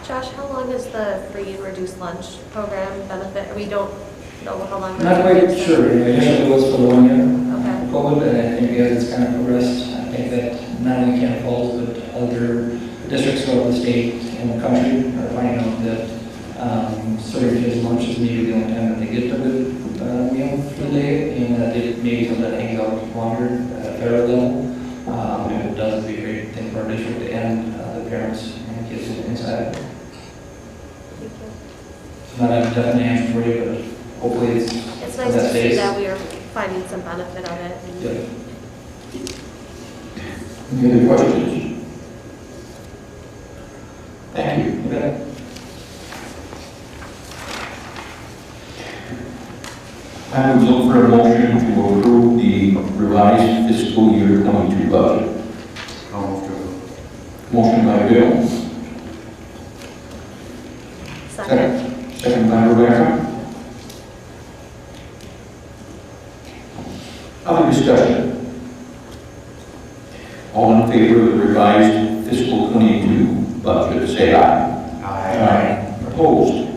Josh, how long is the free and reduced lunch program benefit? We don't know how long. Not quite sure. Initially it was for 1 year. Okay. COVID, and I think as it's kind of progressed, I think that not only Camp Falls, but other districts throughout the state and the country are finding out that serving kids lunch is maybe the only time that they get a good meal for the day, and that it maybe something that hangs out longer at a federal level. And it does be a great thing for our district and the parents and kids inside. It's not a definite answer for you, but hopefully it's nice to see that we are finding some benefit of it. Yeah. Any other questions? Thank you. Okay. I would look for a motion to approve the revised fiscal year 22 budget. Motion by Bill. Second. Second by Rebecca. Other discussion? All in favor of the revised fiscal 22 budget, say aye. Aye. Opposed?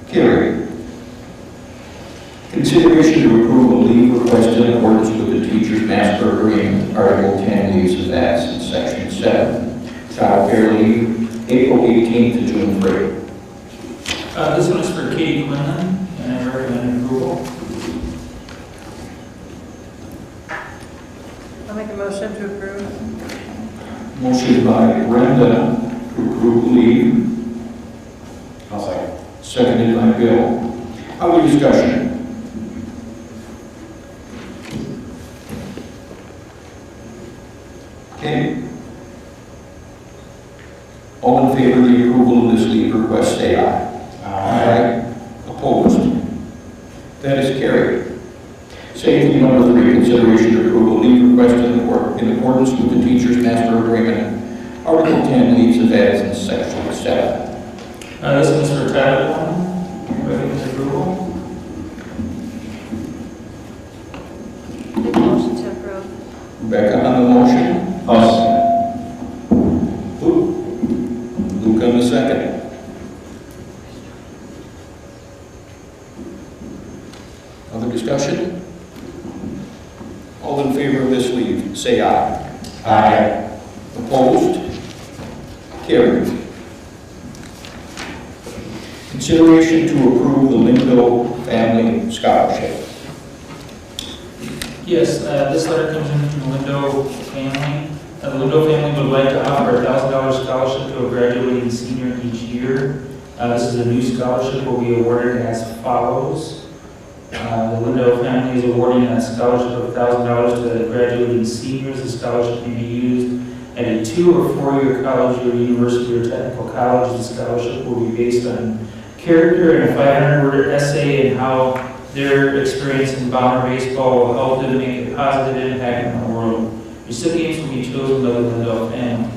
Carried. Consideration to approve a leave request in accordance with the Teachers Master Agreement, Article 10, leaves of absence, Section 7. Child care leave, April 18th to June 3. This one is for Katie Quinlan, and I recommend approval. I'll make a motion to approve. Motion by Brenda to approve leave. I'll second. Seconded by Bill. Other discussion? Okay. All in favor of the approval of this leave request, say aye. Aye. Opposed? That is carried. Safety number 3, consideration to approve a leave request in accordance with the Teachers Master Agreement, Article 10, leaves of absence, Section 7. This one is for Tabitha. Recommend approval. Make a motion to approve. Rebecca on the motion. Luke on the second. Other discussion? All in favor of this leave, say aye. Aye. Opposed? Carried. Consideration to approve the Lindo Family Scholarship. Yes, this letter comes in from the Lindo family. The Lindo family would like to offer a $1,000 scholarship to a graduating senior each year. This is a new scholarship, will be awarded as follows. The Lindo family is awarding a scholarship of $1,000 to graduating seniors. The scholarship can be used at a 2- or 4-year college or university or technical college. The scholarship will be based on character and a 500-word essay and how their experience in bomber baseball will help them make a positive impact on the world. Recipients will be chosen by the Lindo family.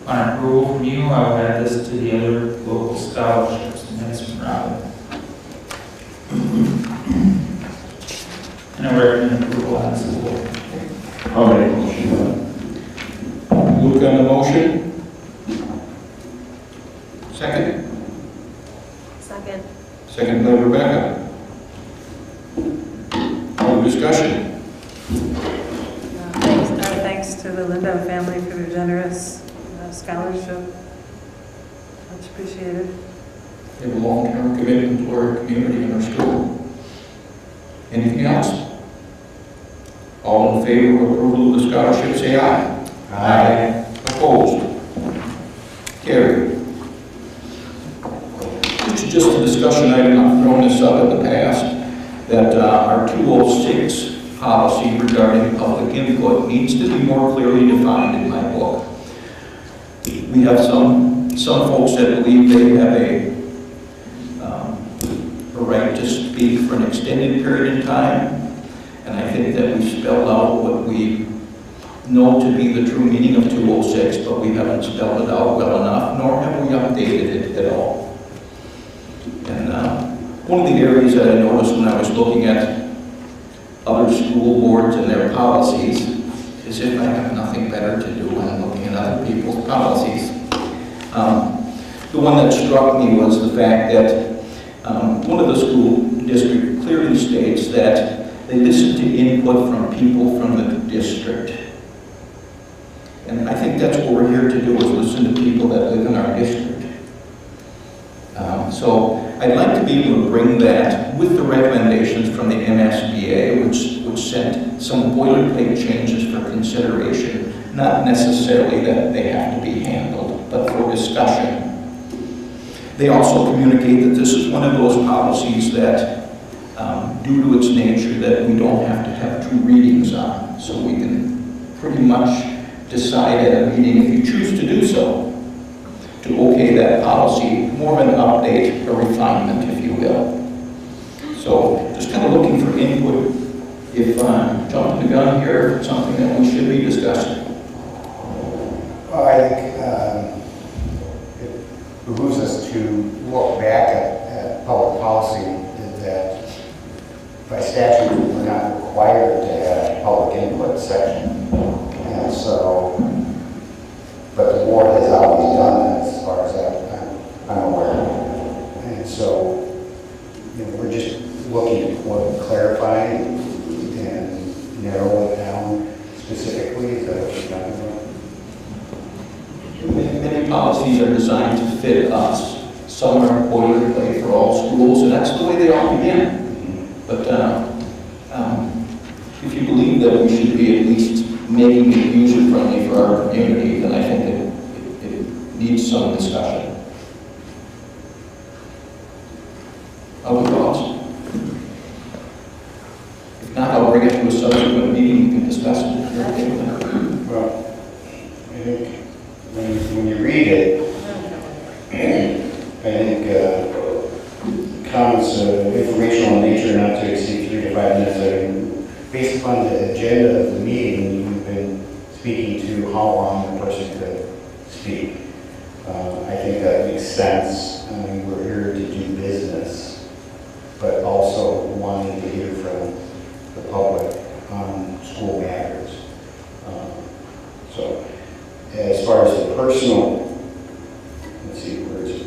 On approval from you, I will add this to the other local scholarships. And that's from Robin. And I recommend approval on this as well. I'll make a motion. Luke on the motion. Second. Second. Second by Rebecca. All discussion? Thanks to the Lindo family for their generous scholarship. Much appreciated. They have a long-term commitment to our community and our school. Anything else? All in favor of approval of the scholarship, say aye. Aye. Opposed? Carried. This is just a discussion item. I've thrown this up in the past, that our 206 policy regarding public input needs to be more clearly defined in my book. We have some folks that believe they have a right to speak for an extended period of time, and I think that we spelled out what we know to be the true meaning of 206, but we haven't spelled it out well enough, nor have we updated it at all. And one of the areas that I noticed when I was looking at other school boards and their policies is if I have nothing better to do when I'm looking at other people's policies. one that struck me was the fact that one of the school district clearly states that they listen to input from people from the district. And I think that's what we're here to do, is listen to people that live in our district. So I'd like to be able to bring that with the recommendations from the MSBA, which sent some boilerplate changes for consideration, not necessarily that they have to be handled, but for discussion. They also communicate that this is one of those policies that, due to its nature, that we don't have to have 2 readings on, so we can pretty much decide at a meeting, if you choose to do so, to okay that policy, more of an update, a refinement, if you will. So just kind of looking for input, if I'm jumping the gun here, if it's something that we should be discussing. Well, I think it behooves us to look back at public policy that by statute we're not required to have a public input section. And so, but the board has always done that as far as I'm aware. And so, we're just looking to clarify and narrow it down specifically. Is that what you're talking about? Many policies are designed to fit us. Some are boilerplate for all schools, and that's the way they all begin. But if you believe that we should be at least making it user-friendly for our community, then I think it needs some discussion. Other thoughts? If not, I'll bring it to a subsequent meeting, we can discuss it. If you're okay with that. Well, I think when you read it, I think comments of informational nature not to exceed 3 to 5 minutes. Based upon the agenda of the meeting, you've been speaking to how long the person could speak. I think that makes sense. I mean, we're here to do business, but also wanting to hear from the public on school matters. So, as far as the personal, let's see, where is it?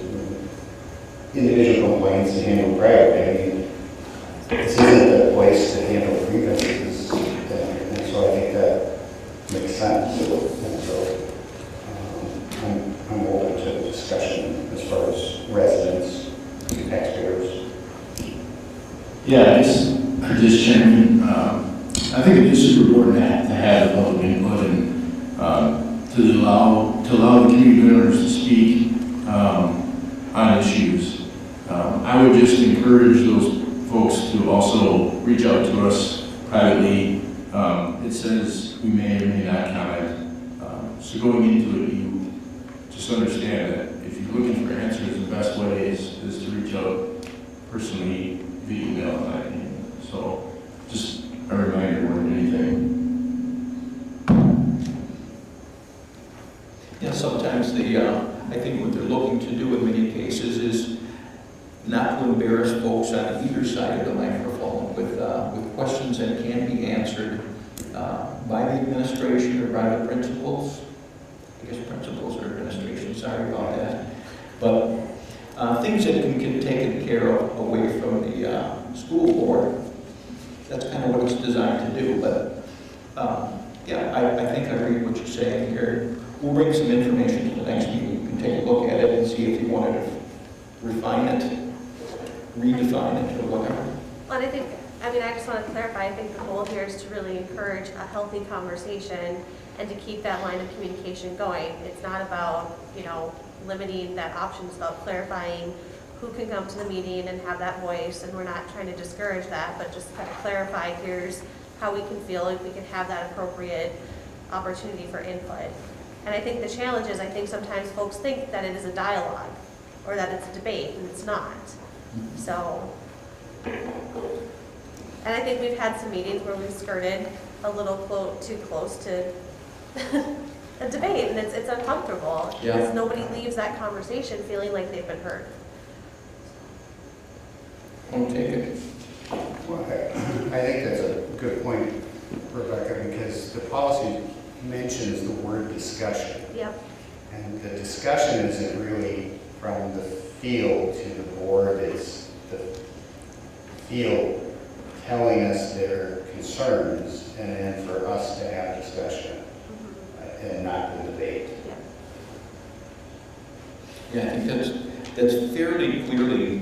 Individual complaints to handle privately. I mean, this isn't the place to handle grievances, and so I think that makes sense. And so I'm open to discussion as far as residents, taxpayers. Yeah, just Chairman, I think it is super important to have public input and to allow the community members to speak on issues. I would just encourage those folks to also reach out to us privately. It says we may or may not comment. So going into it, you just understand that if you're looking for answers, the best way is to reach out personally via email, in my opinion. So just a reminder more than anything. Yeah, sometimes I think what they're looking to do in many cases is not to embarrass folks on either side of the microphone with questions that can be answered by the administration or by the principals. I guess principals or administration, sorry about that. But things that can get taken care of away from the school board, that's kind of what it's designed to do. But yeah, I think I read what you're saying here. We'll bring some information to the next meeting. You can take a look at it and see if you wanted to refine it, redefine it, or whatever. Well, and I just want to clarify, I think the goal here is to really encourage a healthy conversation and to keep that line of communication going. It's not about, limiting that option. It's about clarifying who can come to the meeting and have that voice, and we're not trying to discourage that, but just kind of clarify, here's how we can feel, if we can have that appropriate opportunity for input. And I think the challenge is, I think sometimes folks think that it is a dialogue or that it's a debate, and it's not. So, and I think we've had some meetings where we've skirted a little too close to a debate, and it's uncomfortable because nobody leaves that conversation feeling like they've been heard. I'll take it. Well, I think that's a good point, Rebecca, because the policy mentions the word discussion. Yep. And the discussion isn't really from the field to the board. It's the field telling us their concerns, and then for us to have discussion and not the debate. Yeah, I think that's fairly clearly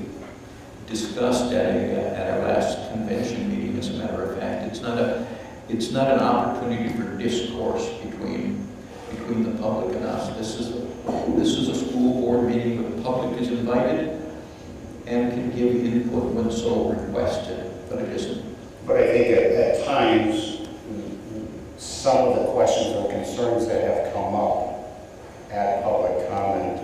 discussed at our last convention meeting, as a matter of fact. It's not an opportunity for discourse between the public and us. This is a school board meeting where the public is invited and can give input when so requested, but it isn't. But I think at times, some of the questions or concerns that have come up at public comment,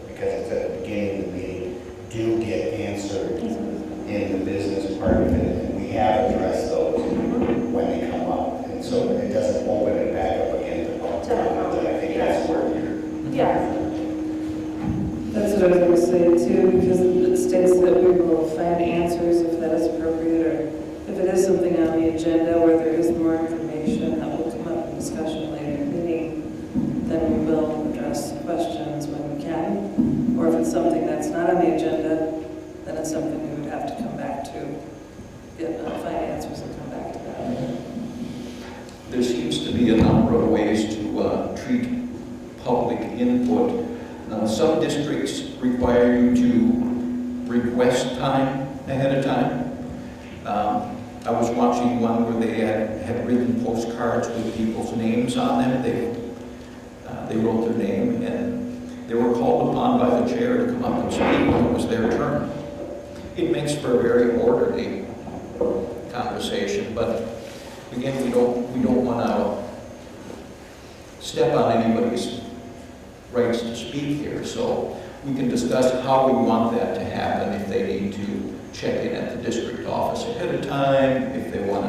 because it's at the beginning of the meeting, do get answered in the business part of it, and we have addressed those when they come up. And so it doesn't open it back up again to public comment, and I think that's where you're... Yeah. That's what I was going to say too, because it states that we will find answers if that is appropriate, or if it is something on the agenda where there is more information that will come up in discussion later in the meeting, then we will address questions when we can. Or if it's something that's not on the agenda, then it's something we would have to come back to, find answers and come back to that. There seems to be a number of ways to treat public input. Some districts require you to request time ahead of time. I was watching one where they had written postcards with people's names on them. They wrote their name, and they were called upon by the chair to come up and speak when it was their turn. It makes for a very orderly conversation, but again, we don't want to step on anybody's rights to speak here, so we can discuss how we want that to happen, if they need to check in at the district office ahead of time, if they want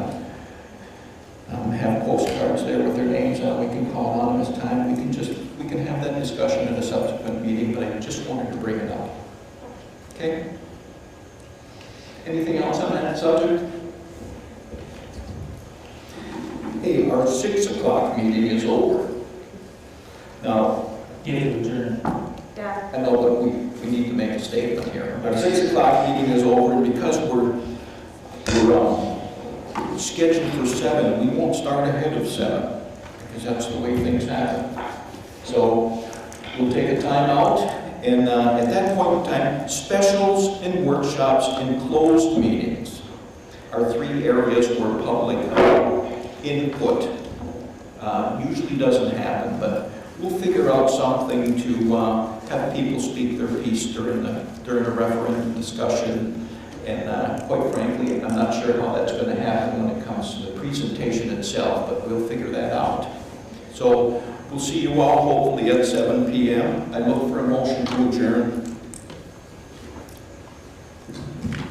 to have postcards there with their names on, we can call anonymous time, we can have that discussion in a subsequent meeting, but I just wanted to bring it up. Okay? Anything else on that subject? Hey, our 6 o'clock meeting is over. Now, Give it adjourned. Yeah. I know, but we need to make a statement here. Our 6 o'clock meeting is over, and because we're scheduled for 7, we won't start ahead of 7, because that's the way things happen. So we'll take a time out, and at that point in time, specials and workshops and closed meetings are 3 areas where public input usually doesn't happen, but we'll figure out something to have people speak their piece during a referendum discussion. And quite frankly, I'm not sure how that's going to happen when it comes to the presentation itself, but we'll figure that out. So we'll see you all hopefully at 7 p.m. I look for a motion to adjourn.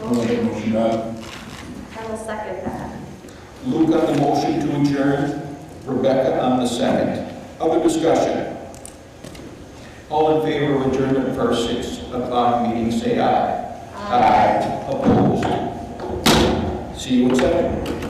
I'll make a motion. I will second that. Luke on the motion to adjourn, Rebecca on the second. Other discussion? All in favor of adjournment for our 6 o'clock meeting, say aye. Aye. Opposed? See you at 7.